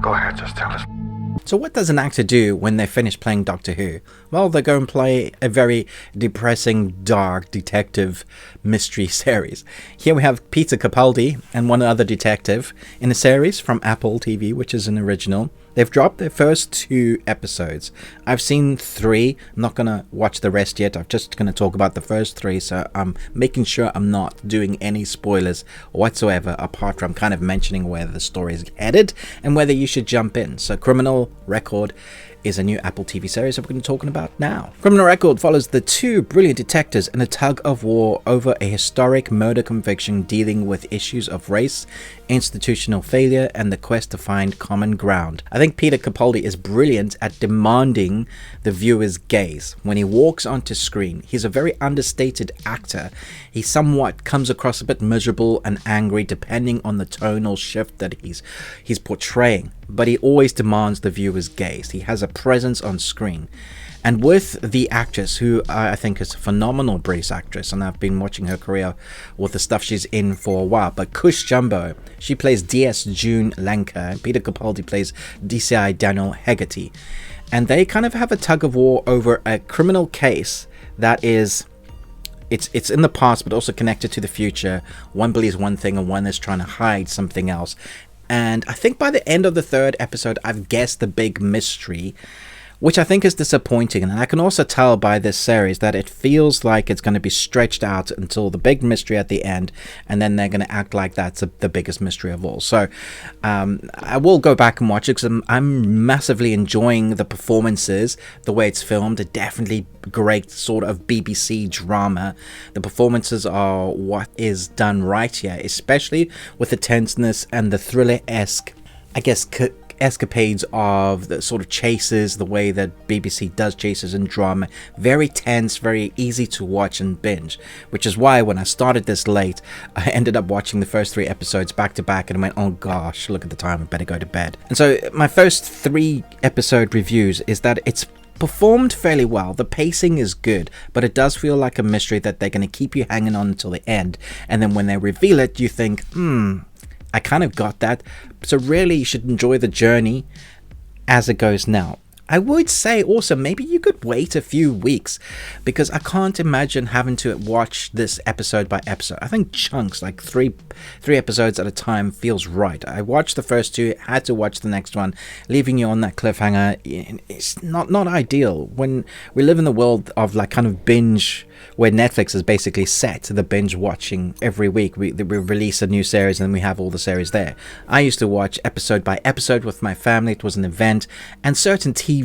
Go ahead, just tell us. So what does an actor do when they finish playing Doctor Who? Well, they go and play a very depressing, dark detective mystery series. Here we have Peter Capaldi and one other detective in a series from Apple TV, which is an original. They've dropped their first 2 episodes. I've seen 3. I'm not going to watch the rest yet. I'm just going to talk about the first 3. So I'm making sure I'm not doing any spoilers whatsoever, apart from kind of mentioning where the story is headed and whether you should jump in. So Criminal Record is a new Apple TV series that we're going to be talking about now. Criminal Record follows the 2 brilliant detectives in a tug of war over a historic murder conviction dealing with issues of race, institutional failure, and the quest to find common ground. I think Peter Capaldi is brilliant at demanding the viewer's gaze. When he walks onto screen, he's a very understated actor. He somewhat comes across a bit miserable and angry depending on the tonal shift that he's portraying, but he always demands the viewer's gaze. He has a presence on screen. And with the actress, who I think is a phenomenal British actress, and I've been watching her career with the stuff she's in for a while, but Cush Jumbo, she plays DS June Lenker, Peter Capaldi plays DCI Daniel Hegarty, and they kind of have a tug of war over a criminal case that is it's in the past but also connected to the future. One believes one thing and one is trying to hide something else. And I think by the end of the 3rd episode, I've guessed the big mystery, which I think is disappointing. And I can also tell by this series that it feels like it's going to be stretched out until the big mystery at the end, and then they're going to act like that's the biggest mystery of all. So I will go back and watch it because I'm massively enjoying the performances, the way it's filmed. It definitely great sort of BBC drama. The performances are what is done right here, especially with the tenseness and the thriller-esque, I guess, escapades of the sort of chases, the way that BBC does chases and drama. Very tense, very easy to watch and binge, which is why when I started this late, I ended up watching the first 3 episodes back to back and went, oh gosh, look at the time, I better go to bed. And so my first 3 episode reviews is that it's performed fairly well. The pacing is good, but it does feel like a mystery that they're going to keep you hanging on until the end, and then when they reveal it, you think, I kind of got that. So really, you should enjoy the journey as it goes now. I would say also maybe you could wait a few weeks, because I can't imagine having to watch this episode by episode. I think chunks, like three episodes at a time, feels right. I watched the first 2, had to watch the next one, leaving you on that cliffhanger. It's not ideal when we live in the world of like kind of binge, where Netflix is basically set to the binge watching every week. We release a new series and then we have all the series there. I used to watch episode by episode with my family. It was an event, and certain TV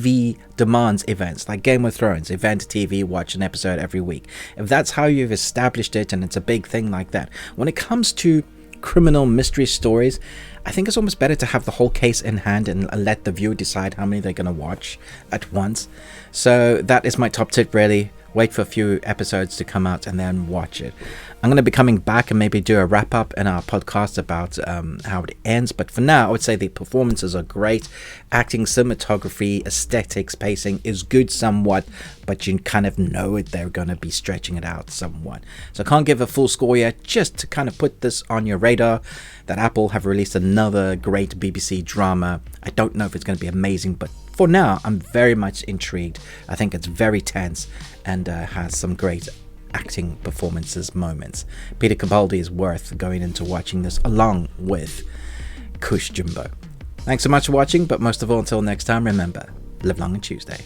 demands events like Game of Thrones, event TV, watch an episode every week. If that's how you've established it and it's a big thing like that, when it comes to criminal mystery stories, I think it's almost better to have the whole case in hand and let the viewer decide how many they're going to watch at once. So that is my top tip, really. Wait for a few episodes to come out and then watch it. I'm going to be coming back and maybe do a wrap up in our podcast about how it ends. But for now, I would say the performances are great. Acting, cinematography, aesthetics, pacing is good somewhat, but you kind of know it. They're going to be stretching it out somewhat. So I can't give a full score yet. Just to kind of put this on your radar, that Apple have released another great BBC drama. I don't know if it's going to be amazing, but for now, I'm very much intrigued. I think it's very tense and has some great acting performances moments. Peter Capaldi is worth going into watching this along with Cush Jumbo. Thanks so much for watching, but most of all, until next time, remember, live long and Tuesday.